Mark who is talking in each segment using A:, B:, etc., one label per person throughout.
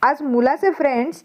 A: आज मुलाचे फ्रेंड्स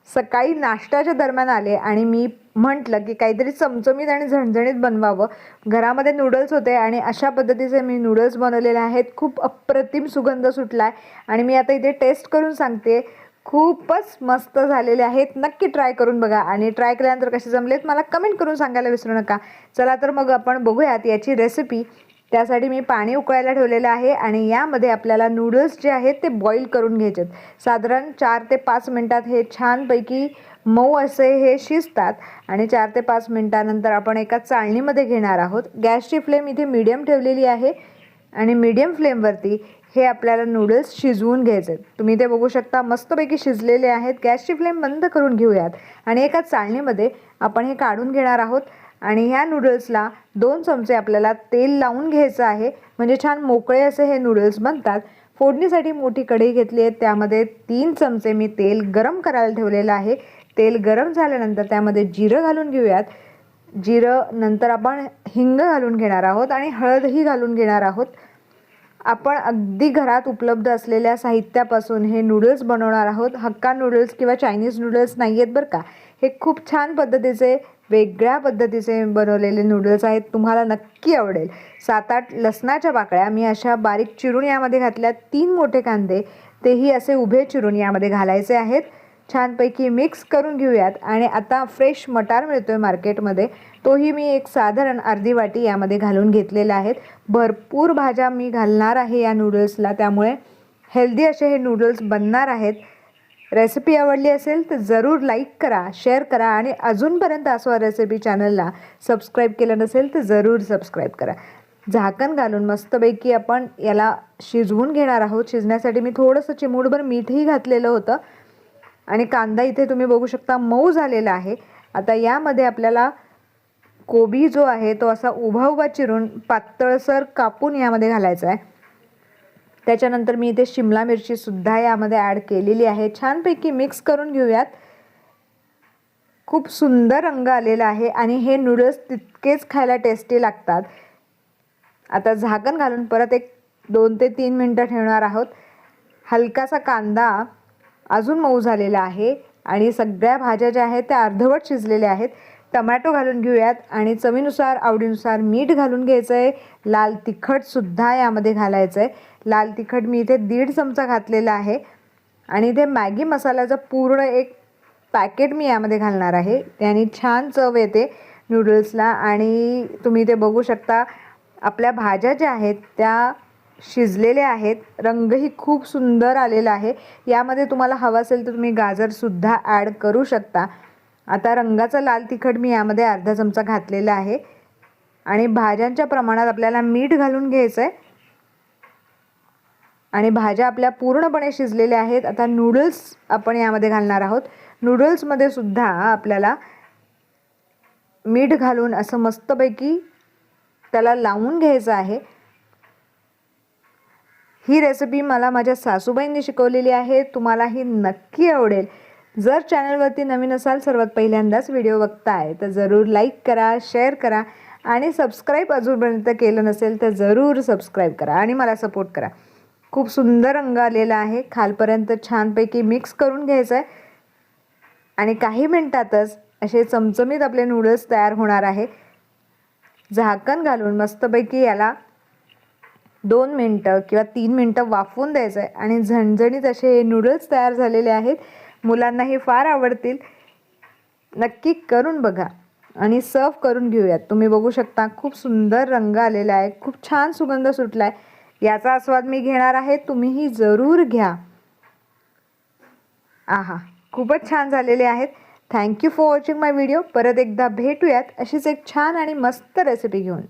A: सकाळी नाश्त्याच्या दरम्यान आले आणि मी म्हटलं की काहीतरी चमचमीत आणि झणझणीत बनवावं. घरामध्ये नूडल्स होते आणि अशा पद्धतीचे मी नूडल्स बनवलेले आहेत. खूप अप्रतिम सुगंध सुटला आहे आणि मी आता इथे टेस्ट करून सांगते. खूपच मस्त झालेले आहेत. नक्की ट्राय करून बघा आणि ट्राय केल्यानंतर कसे जमलेत मला कमेंट करून सांगायला विसरू नका. चला तर मग आपण बघूयात याची रेसिपी. त्यासाठी मी पाणी उकळायला ठेवलेलं आहे आणि यामध्ये आपल्याला नूडल्स जे आहेत ते बॉईल करून घ्यायचे आहेत. साधारण 4 ते 5 मिनिटात हे छानपैकी मऊ असे हे शिजतात आणि 4 ते 5 मिनिटानंतर आपण एका चाळणीमध्ये घेणार आहोत. गॅसची फ्लेम इथे मीडियम ठेवलेली आहे आणि मीडियम फ्लेमवरती हे आपल्याला नूडल्स शिजवून घ्यायचे आहेत. तुम्ही ते बघू शकता मस्तपैकी शिजलेले आहेत. गॅसची फ्लेम बंद करून घेऊयात आणि एका चाळणीमध्ये आपण हे काढून घेणार आहोत. आणि ह्या नूडल्सला 2 चमचे आपल्याला तेल लावून घ्यायचं आहे, म्हणजे छान मोकळे असे हे नूडल्स बनतात. फोडणीसाठी मोठी कढई घेतली आहे, त्यामध्ये 3 चमचे मी तेल गरम करायला ठेवलेलं आहे. तेल गरम झाल्यानंतर त्यामध्ये जिरं घालून घेऊयात. जिरं नंतर आपण हिंग घालून घेणार आहोत आणि हळदही घालून घेणार आहोत. आपण अगदी घरात उपलब्ध असलेल्या साहित्यापासून हे नूडल्स बनवणार आहोत. हक्का नूडल्स किंवा चायनीज नूडल्स नाही आहेत बरं का. हे खूप छान पद्धतीचे वेगळ्या पद्धतीचे बनवलेले नूडल्स आहेत. तुम्हाला नक्की आवडेल. 7-8 लसणाच्या पाकळ्या मी अशा बारीक चिरून यामध्ये घातल्या. 3 मोठे कांदे तेही असे उभे चिरून यामध्ये घालायचे आहेत. छानपैकी मिक्स करून घेऊयात. आणि आता फ्रेश मटार मिळतोय मार्केटमध्ये, तोही मी एक साधारण अर्धी वाटी यामध्ये घालून घेतलेला आहे. भरपूर भाज्या मी घालणार आहे या नूडल्सला, त्यामुळे हेल्दी असे हे नूडल्स बनणार आहेत. रेसिपी आवडली असेल तर जरूर लाईक करा, शेअर करा आणि अजूनपर्यंत आस्वाद रेसिपी चॅनलला सबस्क्राईब केलं नसेल तर जरूर सबस्क्राईब करा. झाकण घालून मस्तपैकी आपण याला शिजवून घेणार आहोत. शिजण्यासाठी मी थोडंसं चिमूटभर मीठही घातलेलं होतं आणि कांदा इथे तुम्ही बघू शकता मऊ झालेला आहे. आता यामध्ये आपल्याला कोबी जो आहे तो असा उभा उभा चिरून पातळसर कापून यामध्ये घालायचा आहे. त्याच्यानंतर मी इथे शिमला मिरची सुद्धा यामध्ये ॲड केलेली आहे. छानपैकी मिक्स करून घेऊयात. खूप सुंदर रंग आलेला आहे आणि हे नूडल्स तितकेच खायला टेस्टी लागतात. आता झाकण घालून परत एक 2 ते 3 मिनिटं ठेवणार आहोत. हलकासा कांदा अजून मऊ झालेला आहे आणि सगळ्या भाज्या ज्या आहेत त्या अर्धवट शिजलेल्या आहेत. टमॅटो घालून घेऊयात आणि चवीनुसार आवडीनुसार मीठ घालून घ्यायचं आहे. लाल तिखटसुद्धा यामध्ये घालायचं आहे. लाल तिखट मी इथे 1.5 चमचा घातलेला आहे आणि इथे मॅगी मसाल्याचं पूर्ण एक पॅकेट मी यामध्ये घालणार आहे. त्याने छान चव येते नूडल्सला. आणि तुम्ही इथे बघू शकता आपल्या भाज्या ज्या आहेत त्या शिजलेल्या आहेत. रंगही खूप सुंदर आलेला आहे. यामध्ये तुम्हाला हवं असेल तर तुम्ही गाजरसुद्धा ॲड करू शकता. आता रंगाचं लाल तिखट मी यामध्ये अर्धा चमचा घातलेला आहे आणि भाज्यांच्या प्रमाणात आपल्याला मीठ घालून घ्यायचं आहे. आणि भाज्या आपल्या पूर्णपणे शिजलेल्या आहेत. आता नूडल्स आपण यामध्ये घालणार आहोत. नूडल्समध्ये सुद्धा आपल्याला मीठ घालून असं मस्तपैकी त्याला लावून घ्यायचं आहे. ही रेसिपी मला माझ्या सासूबाईंनी शिकवलेली आहे. तुम्हालाही नक्की आवडेल. जर चॅनलवरती नवीन असाल, सर्वात पहिल्यांदाच व्हिडिओ बघताय तर जरूर लाईक करा, शेअर करा आणि सबस्क्राईब अजूनपर्यंत केलं नसेल तर जरूर सबस्क्राईब करा आणि मला सपोर्ट करा. खूप सुंदर रंग आलेला आहे. खालपर्यंत छानपैकी मिक्स करून घ्यायचं आहे आणि काही मिनिटातच असे चमचमीत आपले नूडल्स तयार होणार आहे. झाकण घालून मस्तपैकी याला 2 मिनटं किंवा 3 मिनटं वाफवून द्यायचं आहे आणि झणझणीत असे हे नूडल्स तयार झालेले आहेत. मुलांनाही फार आवडतील. नक्की करून बघा आणि सर्व करून घेऊयात. तुम्ही बघू शकता खूप सुंदर रंग आलेला आहे. खूप छान सुगंध सुटला आहे. याचा आस्वाद मी घेणार आहे. तुम्हीही जरूर घ्या. आहा, खूपच छान झालेले आहेत. Thank you for watching my video. परत एकदा भेटूयात अशीच एक छान आणि मस्त रेसिपी घेऊन.